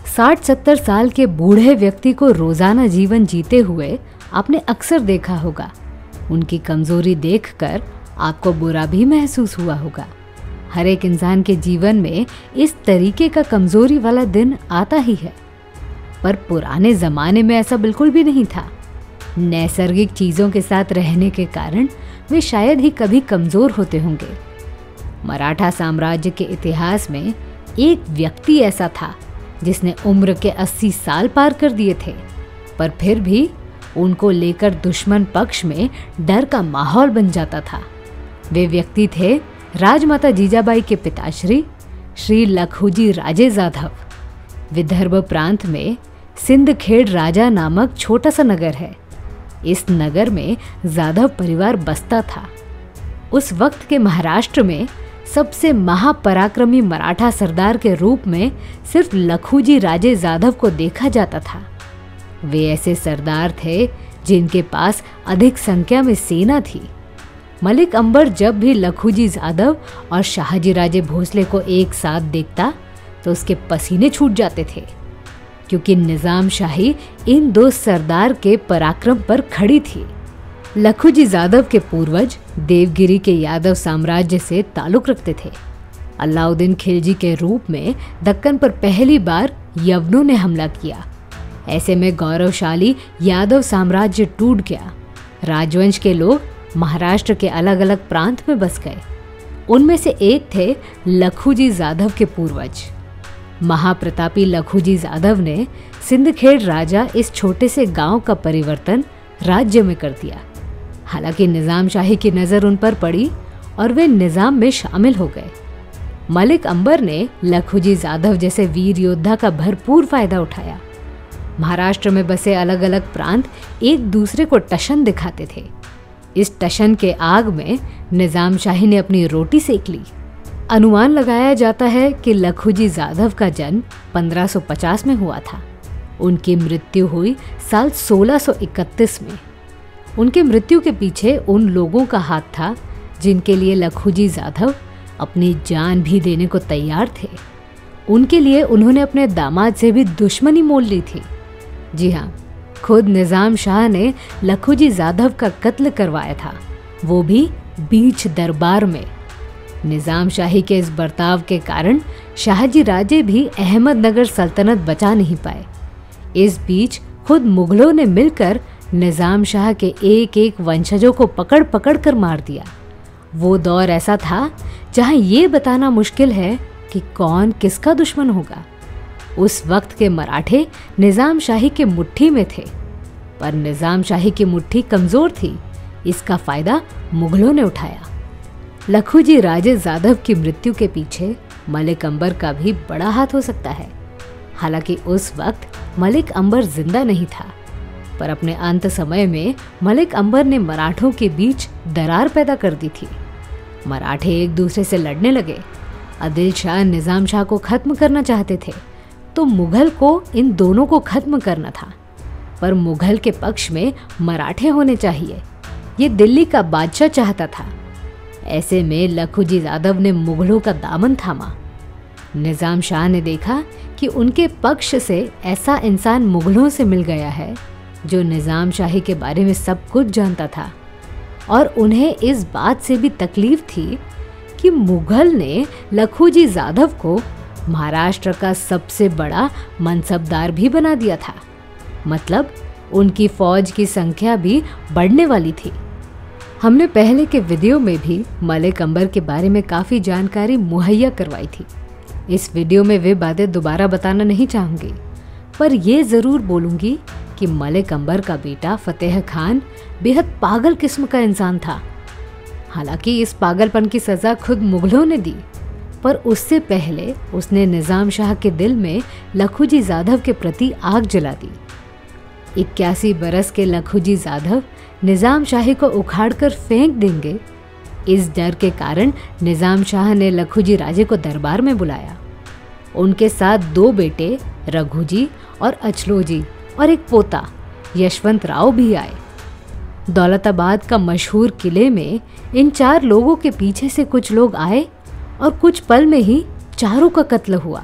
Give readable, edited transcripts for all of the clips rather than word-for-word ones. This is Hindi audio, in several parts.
60-70 साल के बूढ़े व्यक्ति को रोजाना जीवन जीते हुए आपने अक्सर देखा होगा। उनकी कमजोरी देखकर आपको बुरा भी महसूस हुआ होगा। हर एक इंसान के जीवन में इस तरीके का कमजोरी वाला दिन आता ही है, पर पुराने जमाने में ऐसा बिल्कुल भी नहीं था। नैसर्गिक चीजों के साथ रहने के कारण वे शायद ही कभी कमजोर होते होंगे। मराठा साम्राज्य के इतिहास में एक व्यक्ति ऐसा था जिसने उम्र के 80 साल पार कर दिए थे, पर फिर भी उनको लेकर दुश्मन पक्ष में डर का माहौल बन जाता था। वे व्यक्ति थे राजमाता जीजाबाई के पिताश्री श्री लखुजी राजे जाधव। विदर्भ प्रांत में सिंदखेड़ राजा नामक छोटा सा नगर है। इस नगर में जाधव परिवार बसता था। उस वक्त के महाराष्ट्र में सबसे महापराक्रमी मराठा सरदार के रूप में सिर्फ लखुजी राजे जाधव को देखा जाता था। वे ऐसे सरदार थे जिनके पास अधिक संख्या में सेना थी। मलिक अंबर जब भी लखुजी जाधव और शाहजी राजे भोसले को एक साथ देखता तो उसके पसीने छूट जाते थे, क्योंकि निजाम शाही इन दो सरदार के पराक्रम पर खड़ी थी। लखुजी जाधव के पूर्वज देवगिरी के यादव साम्राज्य से ताल्लुक रखते थे। अलाउद्दीन खिलजी के रूप में दक्कन पर पहली बार यवनों ने हमला किया। ऐसे में गौरवशाली यादव साम्राज्य टूट गया। राजवंश के लोग महाराष्ट्र के अलग अलग प्रांत में बस गए। उनमें से एक थे लखुजी जाधव के पूर्वज। महाप्रतापी लखुजी जाधव ने सिंदखेड़ राजा इस छोटे से गांव का परिवर्तन राज्य में कर दिया। हालांकि निजाम शाही की नजर उन पर पड़ी और वे निजाम में शामिल हो गए। मलिक अंबर ने लखुजी जाधव जैसे वीर योद्धा का भरपूर फायदा उठाया। महाराष्ट्र में बसे अलग अलग प्रांत एक दूसरे को टशन दिखाते थे। इस टशन के आग में निजाम शाही ने अपनी रोटी सेक ली। अनुमान लगाया जाता है कि लखुजी जाधव का जन्म 1550 में हुआ था। उनकी मृत्यु हुई साल 1631 में। उनके मृत्यु के पीछे उन लोगों का हाथ था जिनके लिए लखुजी जाधव अपनी जान भी देने को तैयार थे। उनके लिए उन्होंने अपने दामाद से भी दुश्मनी मोल ली थी। जी हाँ, खुद निजाम शाह ने लखुजी जाधव का कत्ल करवाया था, वो भी बीच दरबार में। निजाम शाही के इस बर्ताव के कारण शाहजी राजे भी अहमदनगर सल्तनत बचा नहीं पाए। इस बीच खुद मुगलों ने मिलकर निजाम शाह के एक एक वंशजों को पकड़ पकड़ कर मार दिया। वो दौर ऐसा था जहां ये बताना मुश्किल है कि कौन किसका दुश्मन होगा। उस वक्त के मराठे निजाम शाही के मुट्ठी में थे, पर निजाम शाही की मुट्ठी कमजोर थी। इसका फायदा मुगलों ने उठाया। लखुजी राजे जाधव की मृत्यु के पीछे मलिक अंबर का भी बड़ा हाथ हो सकता है। हालांकि उस वक्त मलिक अंबर जिंदा नहीं था, पर अपने अंत समय में मलिक अंबर ने मराठों के बीच दरार पैदा कर दी थी। मराठे एक दूसरे से लड़ने लगे। आदिल शाह निजाम शाह को खत्म करना चाहते थे, तो मुगल को इन दोनों को खत्म करना था। पर मुगल के पक्ष में मराठे होने चाहिए, ये दिल्ली का बादशाह चाहता था। ऐसे में लखुजी जाधव ने मुगलों का दामन थामा। निजाम शाह ने देखा कि उनके पक्ष से ऐसा इंसान मुगलों से मिल गया है जो निजाम शाही के बारे में सब कुछ जानता था, और उन्हें इस बात से भी तकलीफ थी कि मुगल ने लखुजी जाधव को महाराष्ट्र का सबसे बड़ा मनसबदार भी बना दिया था। मतलब उनकी फौज की संख्या भी बढ़ने वाली थी। हमने पहले के वीडियो में भी मलिक अंबर के बारे में काफ़ी जानकारी मुहैया करवाई थी। इस वीडियो में वे बातें दोबारा बताना नहीं चाहूँगी, पर ये ज़रूर बोलूँगी कि मलिक अंबर का बेटा फतेह खान बेहद पागल किस्म का इंसान था। हालांकि इस पागलपन की सज़ा खुद मुगलों ने दी, पर उससे पहले उसने निजाम शाह के दिल में लखुजी जाधव के प्रति आग जला दी। 81 बरस के लखुजी जाधव निजाम शाही को उखाड़कर फेंक देंगे, इस डर के कारण निजाम शाह ने लखुजी राजे को दरबार में बुलाया। उनके साथ 2 बेटे रघुजी और अचलोजी और एक पोता यशवंत राव भी आए। दौलताबाद का मशहूर किले में इन 4 लोगों के पीछे से कुछ लोग आए और कुछ पल में ही चारों का कत्ल हुआ।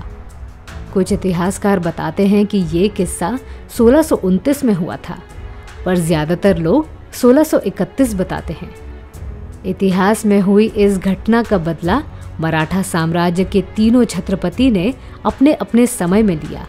कुछ इतिहासकार बताते हैं कि ये किस्सा 1629 में हुआ था, पर ज्यादातर लोग 1631 बताते हैं। इतिहास में हुई इस घटना का बदला मराठा साम्राज्य के तीनों छत्रपति ने अपने अपने समय में लिया।